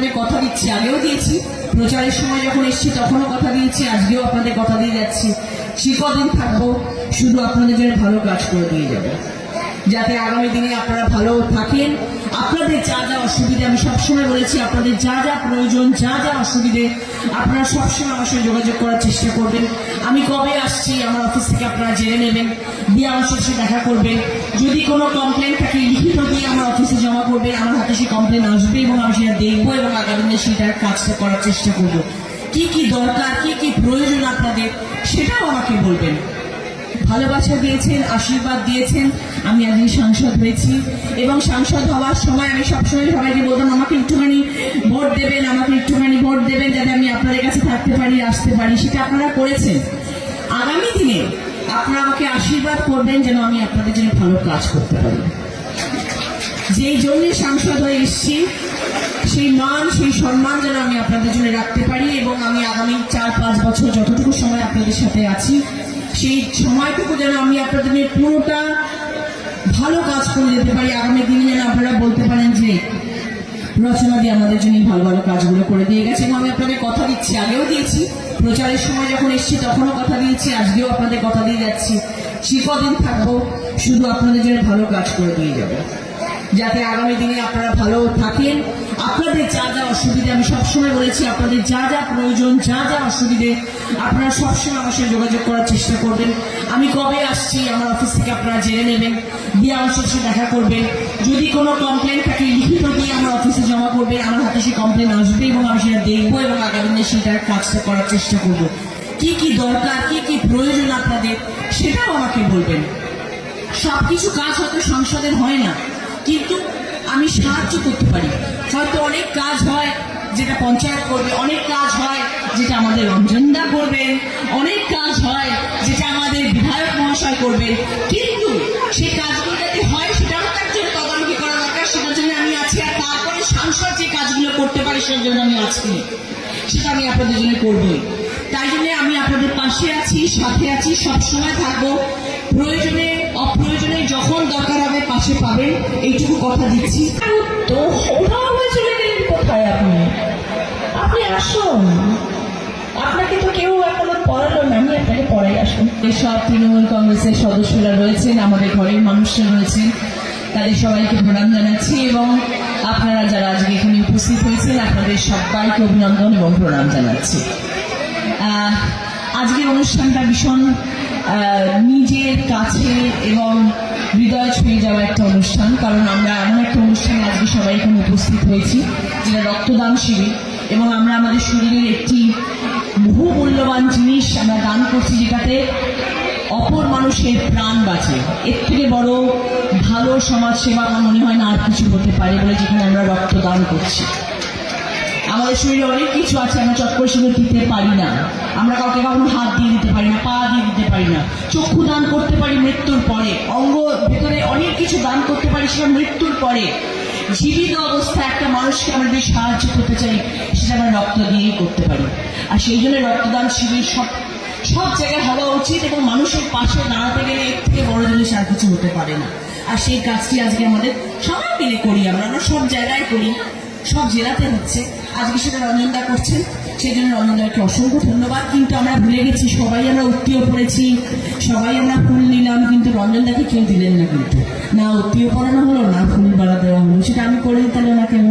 আপনাদের কথা দিচ্ছি, আগেও দিয়েছি, প্রচারের সময় যখন এসেছি তখনও কথা দিয়েছি, আজকেও আপনাদের কথা দিয়ে যাচ্ছি, চিরদিন থাকবো, শুধু আপনাদের জন্য ভালো কাজ করে দিয়ে যাবো, যাতে আগামী দিনে আপনারা ভালো থাকেন। আপনাদের যা যা অসুবিধে, আমি সবসময় বলেছি, আপনাদের যা যা প্রয়োজন, যা যা অসুবিধে, আপনারা সবসময় আমার সঙ্গে যোগাযোগ করার চেষ্টা করবেন। আমি কবে আসছি আমার অফিস থেকে আপনারা জেনে নেবেন, দিয়ে আমার সাথে দেখা করবেন। যদি কোনো কমপ্লেন থাকে লিখিত দিয়ে আমার অফিসে জমা করবেন, আমার হাতে সেই কমপ্লেন আসবে এবং আমি সেটা দেখবো এবং আগামী দিনে সেটার কাজটা করার চেষ্টা করবো। কি কি দরকার, কি কি প্রয়োজন আপনাদের, সেটাও আমাকে বলবেন। ভালোবাসা দিয়েছেন, আশীর্বাদ দিয়েছেন, আমি আজকে সাংসদ হয়েছি এবং সাংসদ হওয়ার সময় আমি সবসময় সবাইকে বলতাম আমাকে একটুখানি ভোট দেবেন, আমাকে একটুখানি ভোট দেবেন, যাতে আমি আপনাদের কাছে থাকতে পারি, আসতে পারি। সেটা আপনারা করেছেন। আগামী দিনে আপনারা আমাকে আশীর্বাদ করবেন যেন আমি আপনাদের জন্য ভালো কাজ করতে পারি। যেই জন্য সাংসদ হয়ে এসেছি, সেই মান, সেই সম্মান যেন আমি আপনাদের জন্য রাখতে পারি এবং আমি আগামী 4-5 বছর যতটুকু সময় আপনাদের সাথে আছি, সেই সময়টুকু যেন আমি আপনাদের পুরোটা ভালো কাজ করে যেতে পারি। আগামী দিনে যেন আপনারা বলতে পারেন যে রচনা দিয়ে আমাদের জন্য ভালো ভালো কাজগুলো করে দিয়ে গেছে। এবং আমি আপনাদের কথা দিচ্ছি, আগেও দিয়েছি, প্রচারের সময় যখন এসেছি তখনও কথা দিয়েছি, আজকেও আপনাদের কথা দিয়ে যাচ্ছি, চিরদিন থাকবো, শুধু আপনাদের জন্য ভালো কাজ করে দিয়ে যাবো, যাতে আগামী দিনে আপনারা ভালো থাকেন। আপনাদের যা যা অসুবিধে, আমি সবসময় বলেছি, আপনাদের যা যা প্রয়োজন, যা যা অসুবিধে, আপনারা সবসময় আমার সাথে যোগাযোগ করার চেষ্টা করবেন। আমি কবে আসছি আমার অফিস থেকে আপনারা জেনে নেবেন, দিয়ে আমার সাথে দেখা করবেন। যদি কোনো কমপ্লেন থাকে লিখিত দিয়ে আমার অফিসে জমা করবেন, আমার হাতে সেই কমপ্লেন আসবে এবং আমি সেটা দেখবো এবং আগামী দিনে সেটার কাজটা করার চেষ্টা করবো। কি কি দরকার, কি কি প্রয়োজন আপনাদের, সেটাও আমাকে বলবেন। সবকিছু কাজ হয়তো সংসদের হয় না, কিন্তু আমি সাহায্য করতে পারি। হয়তো অনেক কাজ হয় যেটা পঞ্চায়েত করবে, অনেক কাজ হয় যেটা আমাদের রঞ্জনদা করবেন, অনেক কাজ হয় যেটা আমাদের বিধায়ক মহাশয় করবেন, কিন্তু সেই কাজগুলো যাতে হয় সেটাও তার জন্য তদারকি করা দরকার। সেটার জন্য আমি আছি। আর তারপরে সাংসদ যে কাজগুলো করতে পারি সেটার জন্য আমি আছি, সেটা আমি আপনাদের জন্য করবই। তাই জন্য আমি আপনাদের পাশে আছি, সাথে আছি, সবসময় থাকবো। প্রয়োজনে অপ্রয়োজনে যখন দরকার হবে পাশে পাবেন, এইটুকু কথা দিচ্ছি। তো ওঠাও হয়ে চলে গেলেন কোথায়? আপনি আসুন, আপনাকে তো কেউ এখনো পড়ালো না, আমি আপনাকে পড়াই। আসুন। সব তৃণমূল কংগ্রেসের সদস্যরা রয়েছেন, আমাদের ঘরের মানুষরা রয়েছেন, তাদের সবাইকে প্রণাম জানাচ্ছি এবং আপনারা যারা আজকে এখানে উপস্থিত হয়েছেন আপনাদের সবাইকে অভিনন্দন এবং প্রণাম জানাচ্ছি। আজকের অনুষ্ঠানটা ভীষণ নিজের কাছে এবং হৃদয় ছুঁয়ে যাওয়া একটা অনুষ্ঠান, কারণ আমরা এমন একটা অনুষ্ঠানে আজকে সবাই এখানে উপস্থিত হয়েছি যেটা রক্তদান শিবির, এবং আমরা আমাদের শরীরের একটি বহু মূল্যবান জিনিস আমরা দান করছি, যেটাতে অপর মানুষের প্রাণ বাঁচে। এর থেকে বড় ভালো সমাজ সেবা আমার মনে হয় না আর কিছু হতে পারে বলে, যেখানে আমরা রক্তদান করছি। আমাদের শরীরে অনেক কিছু আছে, আমরা চট করে সেগুলো দিতে পারি না। আমরা কাউকে কখনো হাত দিয়ে দিতে পারি না, পা দিয়ে দিতে পারি না। চক্ষু দান করতে পারি মৃত্যুর পরে, অঙ্গ ভেতরে অনেক কিছু দান করতে পারি সেটা মৃত্যুর পরে। জীবিত অবস্থায় একটা মানুষকে আমরা যদি সাহায্য করতে চাই সেটা আমরা রক্ত দিয়েই করতে পারি। আর সেই জন্য রক্তদান শিবির সব জায়গায় হওয়া উচিত এবং মানুষের পাশে দাঁড়াতে গেলে এর থেকে বড় জিনিস আর কিছু হতে পারে না। আর সেই কাজটি আজকে আমাদের সবাই মিলে করি, আমরা সব জায়গায় করি, সব জেলাতে হচ্ছে। আজকে সেটা রঞ্জনদা করছেন, সেই জন্য রঞ্জনদাকে অসংখ্য ধন্যবাদ। কিন্তু আমরা ভুলে গেছি, সবাই আমরা উত্তীয় পড়েছি, সবাই আমরা ফুল নিলাম, কিন্তু রঞ্জনদাকে কেউ দিলেন না। কিন্তু না উত্তীয় পড়ানো হলো, না ফুল বাড়া দেওয়া হলো। সেটা আমি করে দিতে না কেন?